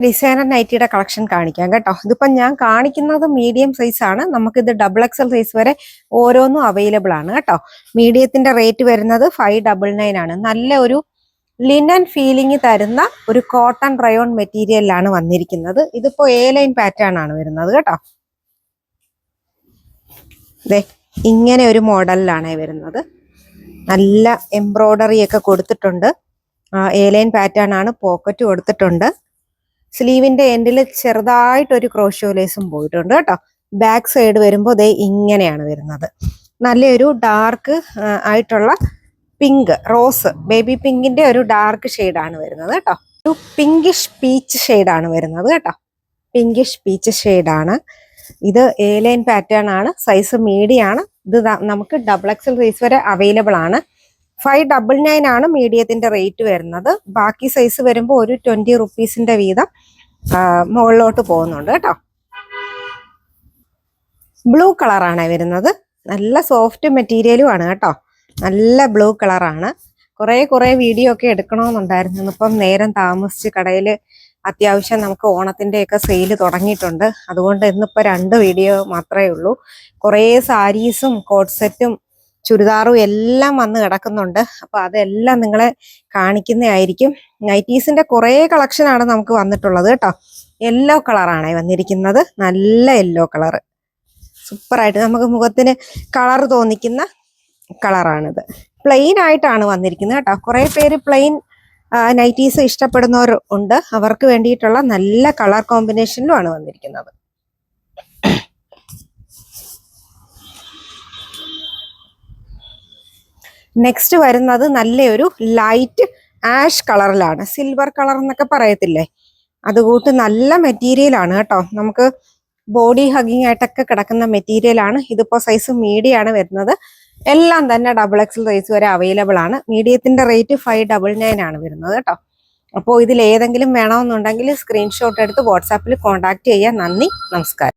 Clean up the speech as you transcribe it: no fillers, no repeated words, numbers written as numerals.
Designer നൈറ്റിയുടെ collection കാണിക്കാം കേട്ടോ. ഇതിപ്പം ഞാൻ കാണിക്കുന്നത് മീഡിയം സൈസ് ആണ്. നമുക്കിത് XXL സൈസ് വരെ ഓരോന്നും അവൈലബിൾ ആണ് കേട്ടോ. മീഡിയത്തിന്റെ റേറ്റ് വരുന്നത് 599 ആണ്. നല്ല ഒരു ലിനൻ ഫീലിംഗ് തരുന്ന ഒരു കോട്ടൺ റയോൺ മെറ്റീരിയലിലാണ് വന്നിരിക്കുന്നത്. ഇതിപ്പോ ലൈൻ പാറ്റേൺ ആണ് വരുന്നത് കേട്ടോ. ഇങ്ങനെ ഒരു മോഡലിലാണ് വരുന്നത്. നല്ല എംബ്രോയ്ഡറി ഒക്കെ കൊടുത്തിട്ടുണ്ട്. ലൈൻ പാറ്റേൺ ആണ്. പോക്കറ്റ് കൊടുത്തിട്ടുണ്ട്. സ്ലീവിന്റെ എൻഡിൽ ചെറുതായിട്ടൊരു ക്രോഷോ ലേസും പോയിട്ടുണ്ട് കേട്ടോ. ബാക്ക് സൈഡ് വരുമ്പോൾ ഇങ്ങനെയാണ് വരുന്നത്. നല്ലൊരു ഡാർക്ക് ആയിട്ടുള്ള പിങ്ക്, റോസ്, ബേബി പിങ്കിന്റെ ഒരു ഡാർക്ക് ഷെയ്ഡാണ് വരുന്നത് കേട്ടോ. ഒരു പിങ്കിഷ് പീച്ച് ഷെയ്ഡാണ് വരുന്നത് കേട്ടോ. പിങ്കിഷ് പീച്ച് ഷെയ്ഡാണ് ഇത്. ലൈൻ പാറ്റേൺ ആണ്. സൈസ് മീഡിയം ആണ്. ഇത് നമുക്ക് XXL സൈസ് വരെ അവൈലബിൾ ആണ്. 599 ആണ് മീഡിയത്തിന്റെ റേറ്റ് വരുന്നത്. ബാക്കി സൈസ് വരുമ്പോൾ ഒരു 20 റുപ്പീസിന്റെ വീതം മുകളിലോട്ട് പോകുന്നുണ്ട് കേട്ടോ. ബ്ലൂ കളറാണ് വരുന്നത്. നല്ല സോഫ്റ്റ് മെറ്റീരിയലും ആണ് കേട്ടോ. നല്ല ബ്ലൂ കളറാണ്. കുറെ വീഡിയോ ഒക്കെ എടുക്കണമെന്നുണ്ടായിരുന്നു. ഇപ്പം നേരം താമസിച്ച് കടയിൽ അത്യാവശ്യം നമുക്ക് ഓണത്തിൻ്റെയൊക്കെ സെയിൽ തുടങ്ങിയിട്ടുണ്ട്. അതുകൊണ്ട് ഇന്നിപ്പോൾ 2 വീഡിയോ മാത്രമേ ഉള്ളൂ. കുറേ സാരീസും കോട്ട് സെറ്റും ചുരിദാറും എല്ലാം വന്ന് കിടക്കുന്നുണ്ട്. അപ്പൊ അതെല്ലാം നിങ്ങളെ കാണിക്കുന്നതായിരിക്കും. നൈറ്റീസിന്റെ കുറേ കളക്ഷനാണ് നമുക്ക് വന്നിട്ടുള്ളത് കേട്ടോ. യെല്ലോ കളറാണ് വന്നിരിക്കുന്നത്. നല്ല യെല്ലോ കളറ്, സൂപ്പറായിട്ട് നമുക്ക് മുഖത്തിന് കളർ തോന്നിക്കുന്ന കളറാണിത്. പ്ലെയിൻ ആയിട്ടാണ് വന്നിരിക്കുന്നത് കേട്ടോ. കുറെ പേര് പ്ലെയിൻ നൈറ്റീസ് ഇഷ്ടപ്പെടുന്നവർ ഉണ്ട്. അവർക്ക് വേണ്ടിയിട്ടുള്ള നല്ല കളർ കോമ്പിനേഷനിലുമാണ് വന്നിരിക്കുന്നത്. നെക്സ്റ്റ് വരുന്നത് നല്ലൊരു ലൈറ്റ് ആഷ് കളറിലാണ്. സിൽവർ കളർ എന്നൊക്കെ പറയത്തില്ലേ, അതുകൂട്ട് നല്ല മെറ്റീരിയൽ ആണ് കേട്ടോ. നമുക്ക് ബോഡി ഹഗിങ് ആയിട്ടൊക്കെ കിടക്കുന്ന മെറ്റീരിയൽ ആണ്. ഇതിപ്പോ സൈസ് മീഡിയം ആണ് വരുന്നത്. എല്ലാം തന്നെ XXL സൈസ് വരെ അവൈലബിൾ ആണ്. മീഡിയത്തിന്റെ റേറ്റ് 599 ആണ് വരുന്നത് കേട്ടോ. അപ്പോൾ ഇതിൽ ഏതെങ്കിലും വേണമെന്നുണ്ടെങ്കിൽ സ്ക്രീൻഷോട്ട് എടുത്ത് വാട്സാപ്പിൽ കോൺടാക്ട് ചെയ്യാം. നന്ദി, നമസ്കാരം.